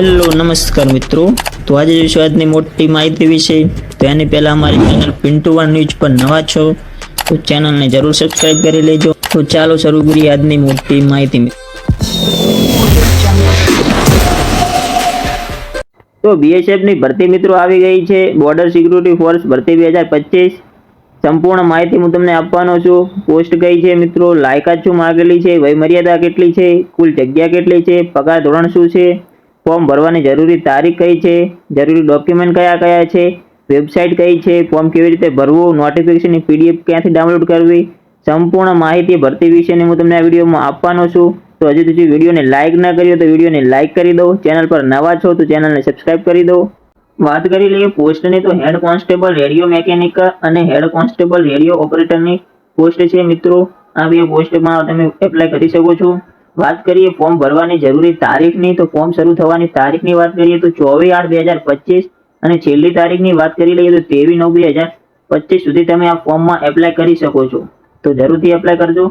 Hello નમસ્કાર મિત્રો, તો આજે જોઈશું આજની મોટી માહિતી વિશે. તો એની પહેલા અમારી ચેનલ પિન્ટુ વન ન્યૂઝ પર નવા છો તો ચેનલને જરૂર સબસ્ક્રાઇબ કરી લેજો. તો ચાલો શરૂ કરીએ આજની મોટી માહિતી. તો બીએસએફ ની ભરતી મિત્રો આવી ગઈ છે. બોર્ડર સિક્યુરિટી ફોર્સ ભરતી 2025 સંપૂર્ણ માહિતી હું તમને આપવાનો છું. પોસ્ટ કઈ છે મિત્રો, લાયકાત શું માંગેલી છે, વય મર્યાદા કેટલી છે, કુલ જગ્યા કેટલી છે, પગાર ધોરણ શું છે, ફોર્મ ભરવાની જરૂરી તારીખ કઈ છે, જરૂરી ડોક્યુમેન્ટ કયા કયા છે, વેબસાઇટ કઈ છે, ફોર્મ કેવી રીતે ભરવું, નોટિફિકેશનની પીડીએફ ક્યાંથી ડાઉનલોડ કરવી, સંપૂર્ણ માહિતી ભરતી વિશેની હું તમને આ વિડીયોમાં આપવાનો છું. તો હજી સુધી વિડીયોને લાઇક ના કરી હોય તો વિડીયોને લાઇક કરી દો. ચેનલ પર નવા છો તો ચેનલને સબસ્ક્રાઇબ કરી દો. વાત કરી લઈએ પોસ્ટની, તો હેડ કોન્સ્ટેબલ રેડિયો મેકેનિક અને હેડ કોન્સ્ટેબલ રેડિયો ઓપરેટરની પોસ્ટ છે મિત્રો. આ બે પોસ્ટમાં તમે એપ્લાય કરી શકો છો. વાત કરીએ ફોર્મ ભરવાની જરૂરી તારીખની, તો ફોર્મ શરૂ થવાની તારીખની વાત કરીએ તો 24/8/2025 અને છેલ્લી તારીખની વાત કરી લઈએ તો 23/9/2025 સુધી તમે આ ફોર્મમાં એપ્લાય કરી શકો છો. તો જરૂરથી એપ્લાય કરજો.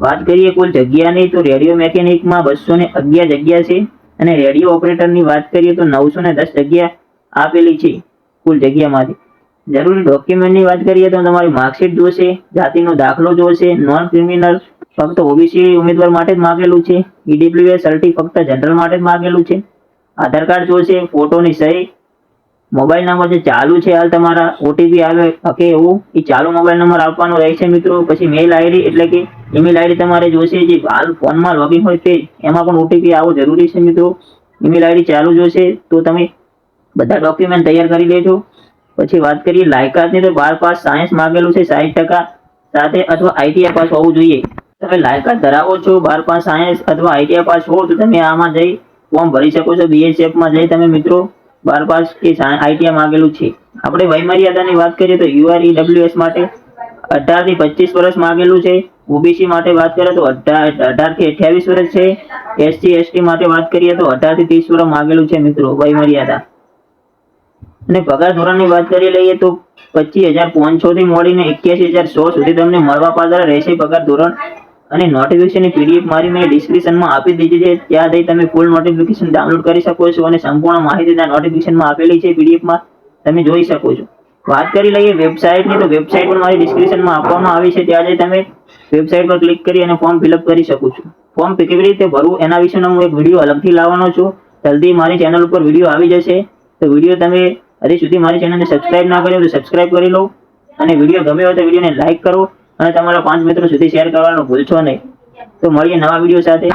વાત કરીએ કુલ જગ્યાની, તો રેડિયો મેકેનિકમાં 211 જગ્યા છે અને રેડિયો ઓપરેટરની વાત કરીએ તો 910 જગ્યા આપેલી છે કુલ જગ્યામાંથી. જરૂરી ડોક્યુમેન્ટની વાત કરીએ તો તમારી માર્કશીટ જોશે, જાતિનો દાખલો જોશે, નોન ક્રિમિનલ ફક્ત ઓબીસી ઉમેદવાર માટે જ માંગેલું છે, ઈડબ્લ્યુએસ સર્ટી ફક્ત જનરલ માટે જ માંગેલું છે, આધાર કાર્ડ જોશે, ફોટોની સહી, મોબાઈલ નંબર જે ચાલુ છે હાલ તમારા ઓટીપી આવે હકે એવું એ ચાલુ મોબાઈલ નંબર આપવાનો રહેશે મિત્રો. પછી મેલ આઈડી એટલે કે ઈમેલ આઈડી તમારે જોશે, જે હાલ ફોનમાં લોગિન હોય તે એમાં પણ ઓટીપી આવવો જરૂરી છે મિત્રો. ઈમેલ આઈડી ચાલુ જોશે. તો તમે બધા ડોક્યુમેન્ટ તૈયાર કરી લેજો. પછી વાત કરીએ લાયકાતની, તો 12 પાસ સાયન્સ માંગેલું છે 60% સાથે અથવા આઈટીઆઈ પાસ હોવું જોઈએ. તમે લાયકાત ધરાવો છો, 12 પાસ સાયન્સ અથવા આઈટીઆઈ પાસ હો તો તમે આમાં જઈ ફોર્મ ભરી શકો છો. બીએસએફમાં જઈ તમે મિત્રો 12 પાસ કે આઈટીઆઈ માંગેલું છે. આપણે વય મર્યાદાની વાત કરીએ તો યુઆરઈડબ્લ્યુએસ માટે 18 થી 25 વર્ષ માંગેલું છે. ઓબીસી માટે વાત કરીએ તો 18 થી 28 વર્ષ છે. એસસી એસટી માટે વાત કરીએ તો 18 થી 30 વર્ષ માંગેલું છે મિત્રો વય મર્યાદા. અને પગાર ધોરણની વાત કરી લઈએ તો 25,500 થી મળીને 81,100 સુધી તમને મળવા પાત્ર રહેશે પગાર ધોરણ. અને નોટિફિકેશનની પીડીએફ મારી મેં ડિસ્ક્રિપ્શનમાં આપી દીધી છે, ત્યાં જઈ તમે ફૂલ નોટિફિકેશન ડાઉનલોડ કરી શકો છો અને સંપૂર્ણ માહિતી ત્યાં નોટિફિકેશનમાં આપેલી છે, પીડીએફમાં તમે જોઈ શકો છો. વાત કરી લઈએ વેબસાઇટની, તો વેબસાઇટ પણ મારી ડિસ્ક્રિપ્શનમાં આપવામાં આવી છે, ત્યાં જઈ તમે વેબસાઇટ પર ક્લિક કરી અને ફોર્મ ફિલઅપ કરી શકો છો. ફોર્મ કેવી રીતે ભરવું એના વિશેનો હું એક વિડીયો અલગથી લાવવાનો છું. જલ્દી મારી ચેનલ ઉપર વિડીયો આવી જશે. તો વિડીયો તમે હજી સુધી મારી ચેનલને સબસ્ક્રાઇબ ના કર્યો તો સબસ્ક્રાઇબ કરી લો અને વિડીયો ગમ્યો હોય તો વિડીયોને લાઇક કરો અને તમારા 5 મિત્રો સુધી શેર કરવાનું ભૂલશો નહીં. તો મળીએ નવા વિડીયો સાથે.